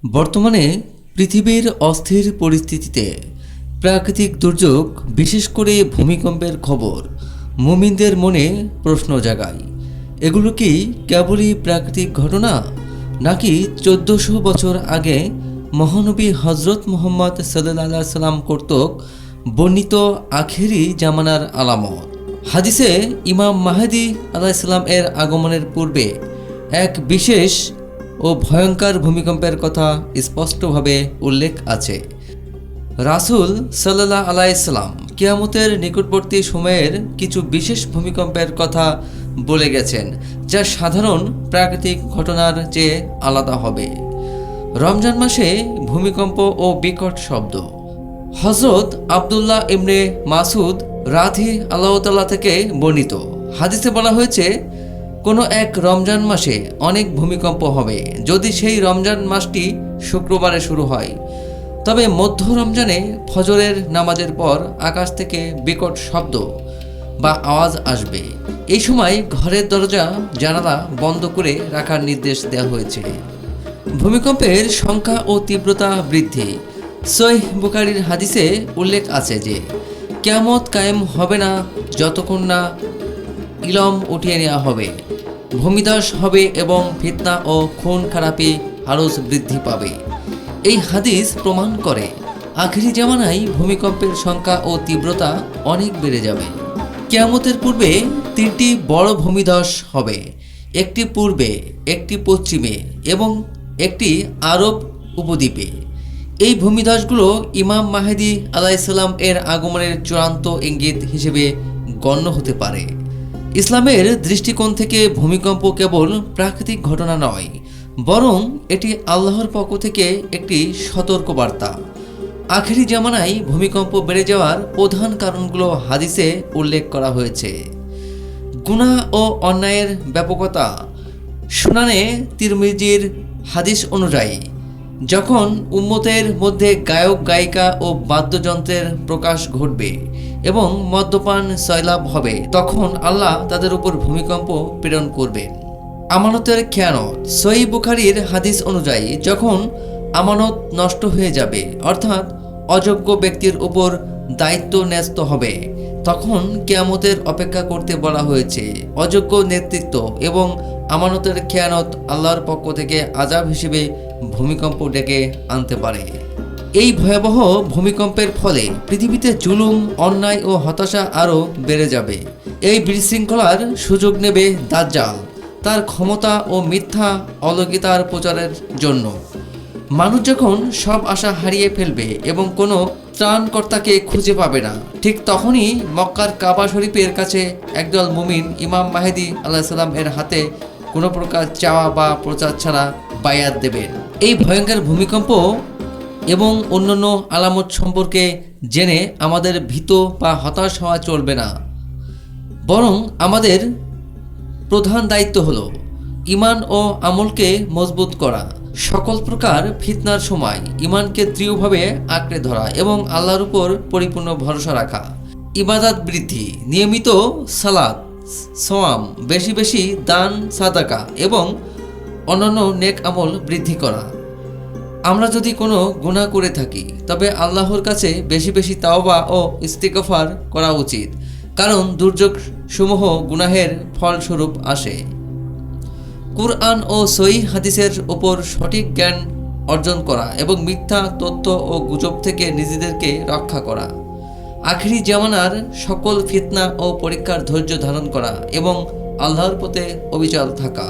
বর্তমানে পৃথিবীর অস্থির পরিস্থিতিতে প্রাকৃতিক দুর্যোগ, বিশেষ করে ভূমিকম্পের খবর মুমিনদের মনে প্রশ্ন জাগায়। এগুলো কি কেবলই প্রাকৃতিক ঘটনা, নাকি 1400 বছর আগে মহানবী হজরত মুহাম্মদ সাল্লাল্লাহু আলাইহি সাল্লাম কর্তৃক বর্ণিত আখেরি জামানার আলামত? হাদিসে ইমাম মাহদী আলাইহিস সালাম এর আগমনের পূর্বে এক বিশেষ ও ভয়ঙ্কর ভূমিকম্পের কথা স্পষ্টভাবে উল্লেখ আছে। রাসূল সাল্লাল্লাহু আলাইহি সাল্লাম কিয়ামতের নিকটবর্তী সময়ের কিছু বিশেষ ভূমিকম্পের কথা বলে গেছেন, যা সাধারণ প্রাকৃতিক ঘটনার চেয়ে আলাদা হবে। রমজান মাসে ভূমিকম্প ও বিকট শব্দ। হযরত আব্দুল্লাহ ইবনে মাসউদ রাধি আল্লাহ তাআলা থেকে বর্ণিত হাদিসে বলা হয়েছে, কোনো এক রমজান মাসে অনেক ভূমিকম্প হবে যদি সেই রমজান মাসটি শুক্রবারে শুরু হয়। তবে মধ্য রমজানে ফজরের নামাজের পর আকাশ থেকে বিকট শব্দ বা আওয়াজ আসবে। এই সময় ঘরের দরজা জানালা বন্ধ করে রাখার নির্দেশ দেওয়া হয়েছে। ভূমিকম্পের সংখ্যা ও তীব্রতা বৃদ্ধি। সহিহ বুখারীর হাদিসে উল্লেখ আছে যে কিয়ামত কায়েম হবে না যতক্ষণ না ইলম উঠিয়ে নেওয়া হবে, ভূমিধস হবে এবং ফিতনা ও খুন খারাপি আরও বৃদ্ধি পাবে। এই হাদিস প্রমাণ করে আখেরি জামানায় ভূমিকম্পের সংখ্যা ও তীব্রতা অনেক বেড়ে যাবে। কিয়ামতের পূর্বে 3টি বড় ভূমিধস হবে, একটি পূর্বে, একটি পশ্চিমে এবং একটি আরব উপদ্বীপে। এই ভূমিধসগুলো ইমাম মাহদী আলাইহিস সালাম এর আগমনের চূড়ান্ত ইঙ্গিত হিসেবে গণ্য হতে পারে। ইসলামের দৃষ্টিকোণ থেকে ভূমিকম্প কেবল প্রাকৃতিক ঘটনা নয়, বরং এটি আল্লাহর পক্ষ থেকে একটি সতর্কবার্তা। আখেরি জামানায় ভূমিকম্প বেড়ে যাওয়ার প্রধান কারণগুলো হাদিসে উল্লেখ করা হয়েছে। গুনাহ ও অন্যায়ের ব্যাপকতা। সুনানে তিরমিজির হাদিস অনুযায়ী, যখন উম্মতের মধ্যে গায়ক গায়িকা ও বাদ্যযন্ত্রের প্রকাশ ঘটবে এবং মদ্যপান সয়লাভ হবে, তখন আল্লাহ তাদের উপর ভূমিকম্প প্রেরণ করবেন। আমানতের খেয়ানত। সহিহ বুখারীর হাদিস অনুযায়ী, যখন আমানত নষ্ট হয়ে যাবে, অর্থাৎ অযোগ্য ব্যক্তির উপর দায়িত্ব ন্যস্ত হবে, তখন কিয়ামতের অপেক্ষা করতে বলা হয়েছে। অযোগ্য নেতৃত্ব এবং আমানতের খেয়ানত আল্লাহর পক্ষ থেকে আযাব হিসেবে ভূমিকম্প ডেকে আনতে পারে। এই ভয়াবহ ভূমিকম্পের ফলে পৃথিবীতে জুলুম, অন্যায় ও হতাশা আরও বেড়ে যাবে। এই বিশৃঙ্খলার সুযোগ নেবে দাজ্জাল তার ক্ষমতা ও মিথ্যা অলৌকিকতার প্রচারের জন্য। মানুষ যখন সব আশা হারিয়ে ফেলবে এবং কোনো ত্রাণকর্তাকে খুঁজে পাবে না, ঠিক তখনই মক্কার কাবা শরীফের কাছে একদল মুমিন ইমাম মাহদী আলাইহিস সালাম এর হাতে কোনো প্রকার চাওয়া বা প্রচার ছাড়া বায়াত দেবেন। এই ভয়ঙ্কর ভূমিকম্প এবং অন্যান্য আলামত সম্পর্কে জেনে আমাদের ভীত বা হতাশ হওয়া চলবে না, বরং আমাদের প্রধান দায়িত্ব হলো ঈমান ও আমলকে মজবুত করা। সকল প্রকার ফিতনার সময় ঈমানকে দৃঢ়ভাবে আঁকড়ে ধরা এবং আল্লাহর উপর পরিপূর্ণ ভরসা রাখা। ইবাদত বৃদ্ধি। নিয়মিত সালাত, সোয়াম, বেশি বেশি দান সাদাকা এবং অন্যান্য নেক আমল বৃদ্ধি করা। আমরা যদি কোনো গুনাহ করে থাকি, তবে আল্লাহর কাছে বেশি বেশি তাওবা ও ইস্তিগফার করা উচিত, কারণ দুর্যোগ সমূহ গুনাহের ফলস্বরূপ আসে। কুরআন ও সহিহ হাদিসের উপর সঠিক জ্ঞান অর্জন করা এবং মিথ্যা তথ্য ও গুজব থেকে নিজেদেরকে রক্ষা করা। আখেরি জামানার সকল ফিতনা ও পরীক্ষার ধৈর্য ধারণ করা এবং আল্লাহর পথে অবিচল থাকা।